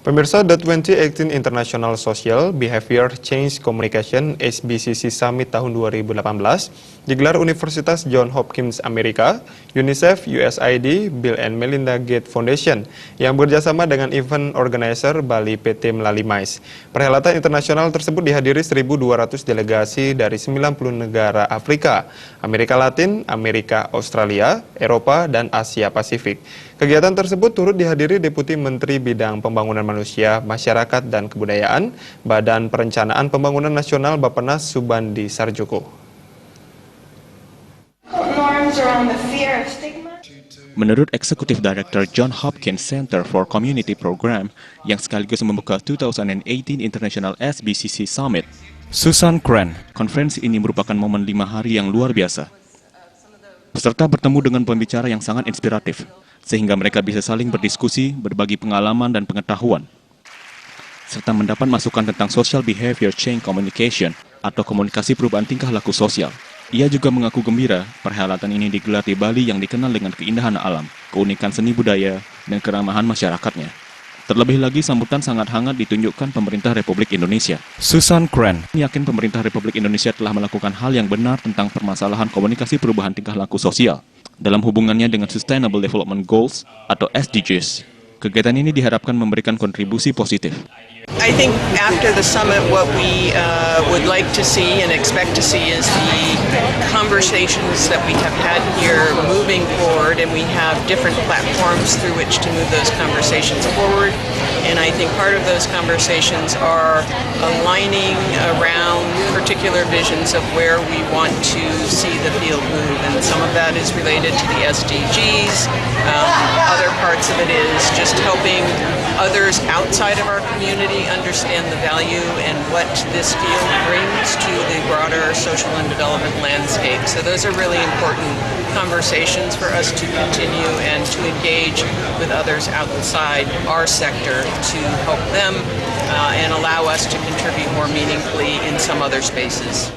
Pemirsa, The 2018 International Social Behavior Change Communication (SBCC) Summit tahun 2018 digelar Universitas Johns Hopkins Amerika, UNICEF, USAID, Bill and Melinda Gates Foundation yang bekerjasama dengan event organizer Bali PT Melali Mais. Perhelatan internasional tersebut dihadiri 1.200 delegasi dari 90 negara Afrika, Amerika Latin, Amerika, Australia, Eropa, dan Asia Pasifik. Kegiatan tersebut turut dihadiri Deputi Menteri Bidang Pembangunan Manusia, Masyarakat, dan Kebudayaan, Badan Perencanaan Pembangunan Nasional Bappenas Subandi Sarjoko. Menurut Eksekutif Director Johns Hopkins Center for Community Program yang sekaligus membuka 2018 International SBCC Summit, Susan Cran, konferensi ini merupakan momen 5 hari yang luar biasa. Peserta bertemu dengan pembicara yang sangat inspiratif, sehingga mereka bisa saling berdiskusi, berbagi pengalaman dan pengetahuan, serta mendapat masukan tentang Social Behavior Change Communication atau komunikasi perubahan tingkah laku sosial. Ia juga mengaku gembira perhelatan ini digelar di Bali yang dikenal dengan keindahan alam, keunikan seni budaya, dan keramahan masyarakatnya. Terlebih lagi, sambutan sangat hangat ditunjukkan pemerintah Republik Indonesia. Susan Cran yakin pemerintah Republik Indonesia telah melakukan hal yang benar tentang permasalahan komunikasi perubahan tingkah laku sosial dalam hubungannya dengan Sustainable Development Goals atau SDGs. Kegiatan ini diharapkan memberikan kontribusi positif. I think after the summit, what we would like to see and expect to see is the conversations that we have had here moving forward, and we have different platforms through which to move those conversations forward. And I think part of those conversations are aligning around particular visions of where we want to see the field move, and some of that is related to the SDGs. Other parts of it is just helping others outside of our community understand the value and what this field brings to the broader social and development landscape. So those are really important conversations for us to continue and to engage with others outside our sector to help them and allow us to contribute more meaningfully in some other spaces.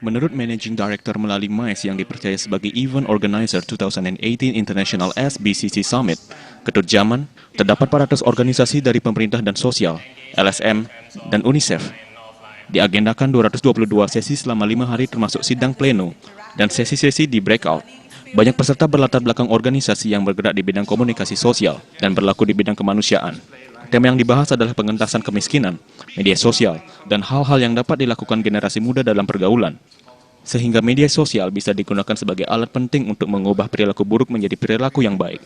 Menurut Managing Director Melali Mais yang dipercaya sebagai Event Organizer 2018 International SBCC Summit, Ketut Zaman, terdapat 400 organisasi dari pemerintah dan sosial, LSM, dan UNICEF. Diagendakan 222 sesi selama 5 hari termasuk sidang pleno dan sesi-sesi di breakout. Banyak peserta berlatar belakang organisasi yang bergerak di bidang komunikasi sosial dan berlaku di bidang kemanusiaan. Tema yang dibahas adalah pengentasan kemiskinan, media sosial, dan hal-hal yang dapat dilakukan generasi muda dalam pergaulan. Sehingga media sosial bisa digunakan sebagai alat penting untuk mengubah perilaku buruk menjadi perilaku yang baik.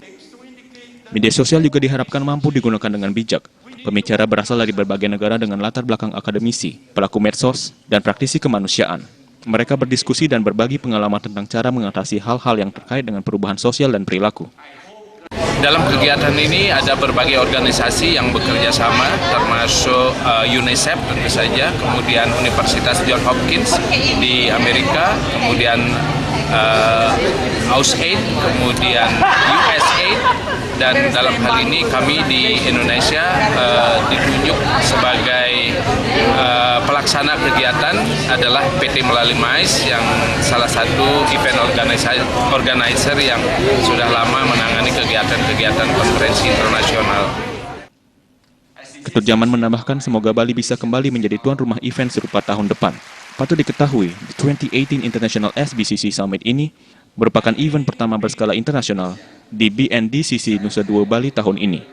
Media sosial juga diharapkan mampu digunakan dengan bijak. Pembicara berasal dari berbagai negara dengan latar belakang akademisi, pelaku medsos, dan praktisi kemanusiaan. Mereka berdiskusi dan berbagi pengalaman tentang cara mengatasi hal-hal yang terkait dengan perubahan sosial dan perilaku. Dalam kegiatan ini ada berbagai organisasi yang bekerja sama, termasuk UNICEF tentu saja, kemudian Universitas Johns Hopkins di Amerika, kemudian USAID, kemudian USAID, dan dalam hal ini kami di Indonesia ditunjuk sebagai pelaksana kegiatan adalah PT Melali Mais yang salah satu event organizer yang sudah lama menangani kegiatan konferensi internasional. Ketut Zaman menambahkan semoga Bali bisa kembali menjadi tuan rumah event serupa tahun depan. Patut diketahui, 2018 International SBCC Summit ini merupakan event pertama berskala internasional di BNDCC Nusa Dua Bali tahun ini.